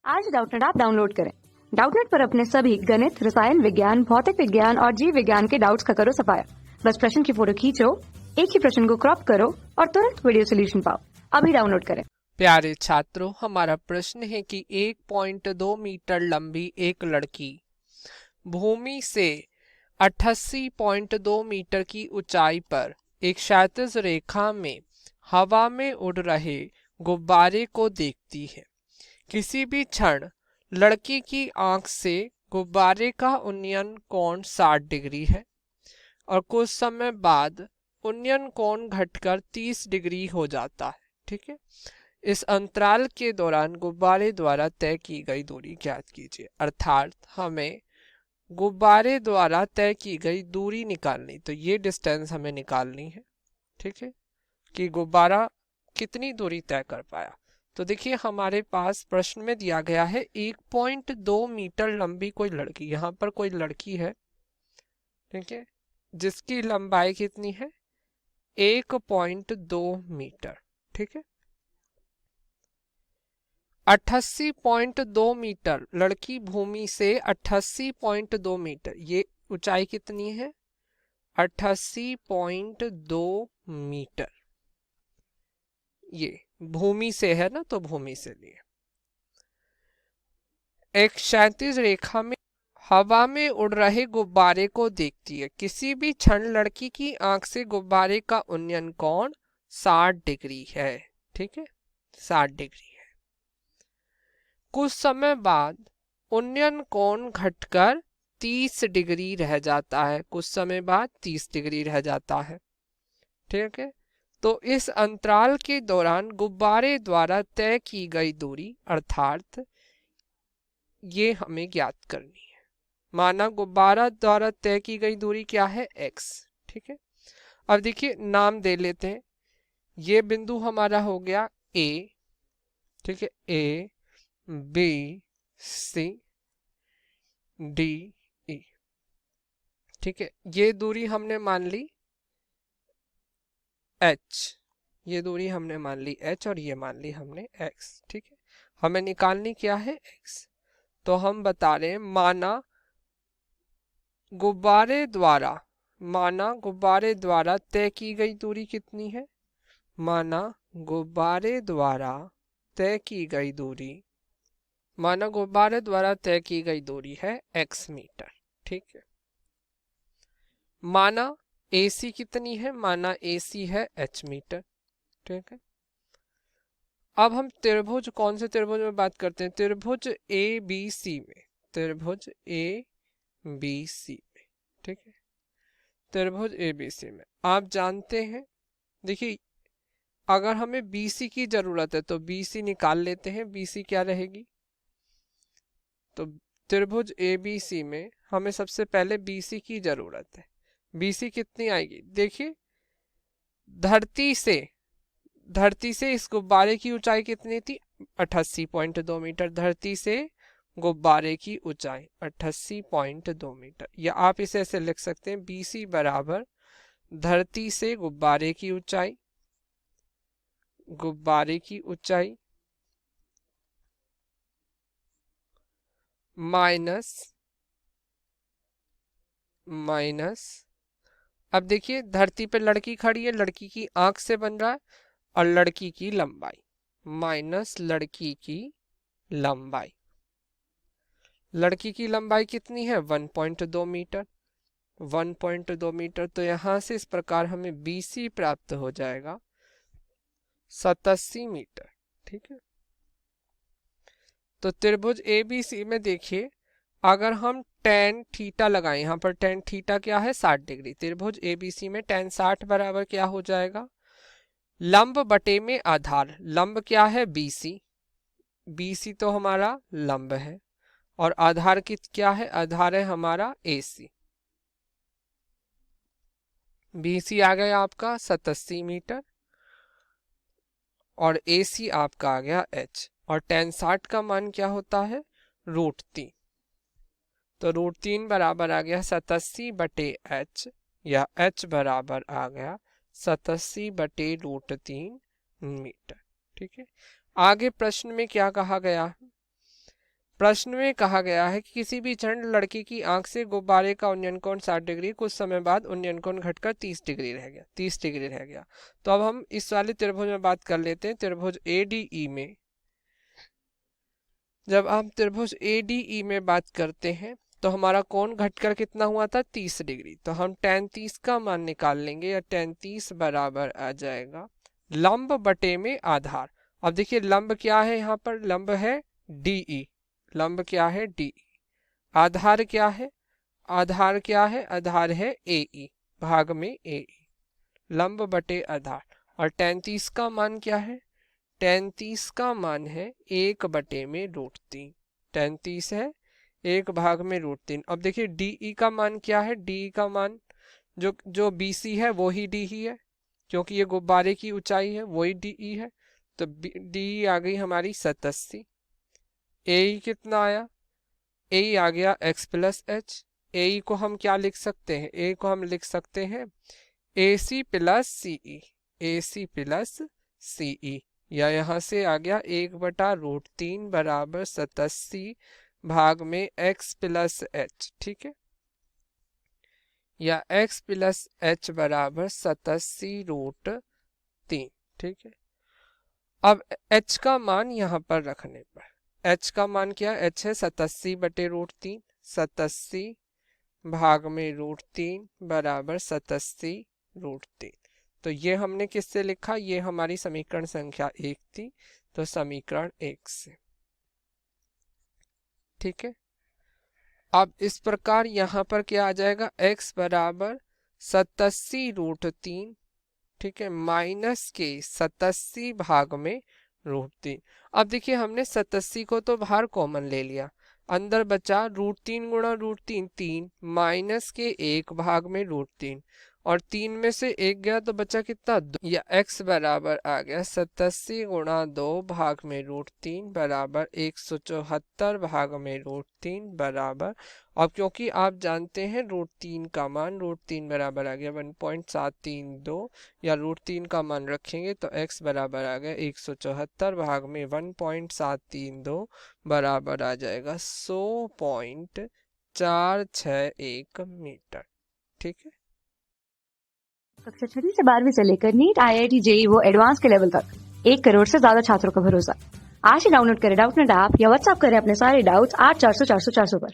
आज Doubtnut app download करें। Doubtnut पर अपने सभी गणित, रसायन विज्ञान, भौतिक विज्ञान और जीव विज्ञान के डाउट्स का करो सफाया। बस प्रश्न की फोटो खींचो, एक ही प्रश्न को क्रॉप करो और तुरंत वीडियो सोल्यूशन पाओ। अभी डाउनलोड करें। प्यारे छात्रों, हमारा प्रश्न है कि 1.2 मीटर लंबी एक लड़की भूमि से 88.2 मीटर की ऊंचाई पर एक क्षैतिज रेखा में हवा में उड़ रहे गुब्बारे को देखती है। किसी भी क्षण लड़की की आंख से गुब्बारे का उन्नयन कोण 60 डिग्री है और कुछ समय बाद उन्नयन कोण घटकर 30 डिग्री हो जाता है। ठीक है, इस अंतराल के दौरान गुब्बारे द्वारा तय की गई दूरी ज्ञात कीजिए। अर्थात हमें गुब्बारे द्वारा तय की गई दूरी निकालनी, तो ये डिस्टेंस हमें निकालनी है। ठीक है, कि गुब्बारा कितनी दूरी तय कर पाया। तो देखिए, हमारे पास प्रश्न में दिया गया है 1.2 मीटर लंबी कोई लड़की, यहाँ पर कोई लड़की है, ठीक है, जिसकी लंबाई कितनी है 1.2 मीटर। ठीक है, 88.2 मीटर, लड़की भूमि से 88.2 मीटर, ये ऊंचाई कितनी है 88.2 मीटर, ये भूमि से है ना, तो भूमि से लिए एक क्षैतिज रेखा में हवा में उड़ रहे गुब्बारे को देखती है। किसी भी क्षण लड़की की आंख से गुब्बारे का उन्नयन कोण 60 डिग्री है। ठीक है, 60 डिग्री है। कुछ समय बाद उन्नयन कोण घटकर 30 डिग्री रह जाता है। कुछ समय बाद 30 डिग्री रह जाता है। ठीक है, तो इस अंतराल के दौरान गुब्बारे द्वारा तय की गई दूरी, अर्थात ये हमें ज्ञात करनी है। माना गुब्बारा द्वारा तय की गई दूरी क्या है x। ठीक है, अब देखिए नाम दे लेते हैं। ये बिंदु हमारा हो गया a, ठीक है, a b c d e। ठीक है, ये दूरी हमने मान ली h, ये दूरी हमने मान ली h और ये मान ली हमने x। ठीक है, हमें निकालनी क्या है x। तो हम बता रहे हैं माना गुब्बारे द्वारा तय की गई दूरी कितनी है, माना गुब्बारे द्वारा तय की गई दूरी है x मीटर। ठीक है, माना AC कितनी है, माना AC है h मीटर। ठीक है, अब हम त्रिभुज, कौन से त्रिभुज में बात करते हैं, त्रिभुज ABC में, त्रिभुज ABC में। ठीक है, त्रिभुज ABC में आप जानते हैं, देखिए अगर हमें BC की जरूरत है तो BC निकाल लेते हैं। BC क्या रहेगी, तो त्रिभुज ABC में हमें सबसे पहले BC की जरूरत है। BC कितनी आएगी, देखिए धरती से इस गुब्बारे की ऊंचाई कितनी थी 88.2 मीटर। धरती से गुब्बारे की ऊंचाई 88.2 मीटर, या आप इसे ऐसे लिख सकते हैं BC बराबर धरती से गुब्बारे की ऊंचाई माइनस, अब देखिए धरती पे लड़की खड़ी है, लड़की की आंख से बन रहा है, और लड़की की लंबाई माइनस लड़की की लंबाई। लड़की की लंबाई कितनी है 1.2 मीटर, 1.2 मीटर। तो यहां से इस प्रकार हमें BC प्राप्त हो जाएगा 87 मीटर। ठीक है, तो त्रिभुज ABC में देखिए अगर हम tan थीटा लगाएं, यहाँ पर tan थीटा क्या है 60 डिग्री। त्रिभुज ABC में tan 60 बराबर क्या हो जाएगा, लंब बटे में आधार। लंब क्या है BC तो हमारा लंब है, और आधार की क्या है, आधार है हमारा AC। BC आ गया आपका 87 मीटर और AC आपका आ गया h, और tan 60 का मान क्या होता है √3। तो √3 बराबर आ गया 87 बटे h, या h बराबर आ गया 87 बटे √3 मीटर। ठीक है, आगे प्रश्न में क्या कहा गया, प्रश्न में कहा गया है कि किसी भी क्षण लड़की की आंख से गुब्बारे का उन्नयन कोण 60 डिग्री, कुछ समय बाद उन्नयन कोण घटकर 30 डिग्री रह गया। तो अब हम इस वाले त्रिभुज में बात कर लेते हैं। त्रिभुज ADE में जब हम त्रिभुज ADE में बात करते हैं तो हमारा कोण घटकर कितना हुआ था, 30 डिग्री। तो हम tan 30 का मान निकाल लेंगे, या tan 30 बराबर आ जाएगा लंब बटे में आधार। अब देखिए लंब क्या है, यहाँ पर लंब है DE, लंब क्या है DE, आधार क्या है, आधार क्या है, आधार है AE, भाग में AE, लंब बटे आधार। और tan 30 का मान क्या है, tan 30 का मान है 1 बटे में √3, tan 30 है 1 भाग में √3। अब देखिए DE का मान क्या है, DE का मान जो BC है वो ही DE है, क्योंकि ये गुब्बारे की ऊंचाई है, वही DE है। तो DE आ गई हमारी 87। AE कितना आया, AE आ गया x प्लस एच। AE को हम क्या लिख सकते हैं, A को हम लिख सकते हैं AC plus CE, AC plus CE, या यहाँ से आ गया 1/√3 बराबर 87 भाग में x प्लस एच, ठीक है, या x प्लस एच बराबर 87√3, ठीक है। अब h का मान यहाँ पर रखने पर h का मान क्या, h है 87/√3, 87 भाग में √3 बराबर 87√3। तो ये हमने किससे लिखा, ये हमारी समीकरण संख्या 1 थी, तो समीकरण 1 से, ठीक है। अब इस प्रकार यहाँ पर क्या आ जाएगा, x बराबर 87√3, ठीक है, माइनस के 87 भाग में √3। अब देखिए हमने 87 को तो बाहर कॉमन ले लिया, अंदर बचा √3 गुणा √3 3, माइनस के 1 भाग में √3, और 3 में से 1 गया तो बचा कितना, 2, या x बराबर आ गया 87 गुणा 2 भाग में √3 बराबर 174 भाग में √3 बराबर। अब क्योंकि आप जानते हैं √3 का मान, √3 बराबर आ गया 1.732, या √3 का मान रखेंगे तो x बराबर आ गया 174 भाग में 1.732 बराबर आ जाएगा 100.461 मीटर, ठीक है। कक्षा 6 से 12वीं से लेकर नीट, IIT, JEE वो एडवांस के लेवल तक 1 करोड़ से ज्यादा छात्रों का भरोसा। आज ही डाउनलोड करें डाउटनेट ऐप या व्हाट्सएप करें अपने सारे डाउट्स 8400 400 400 पर।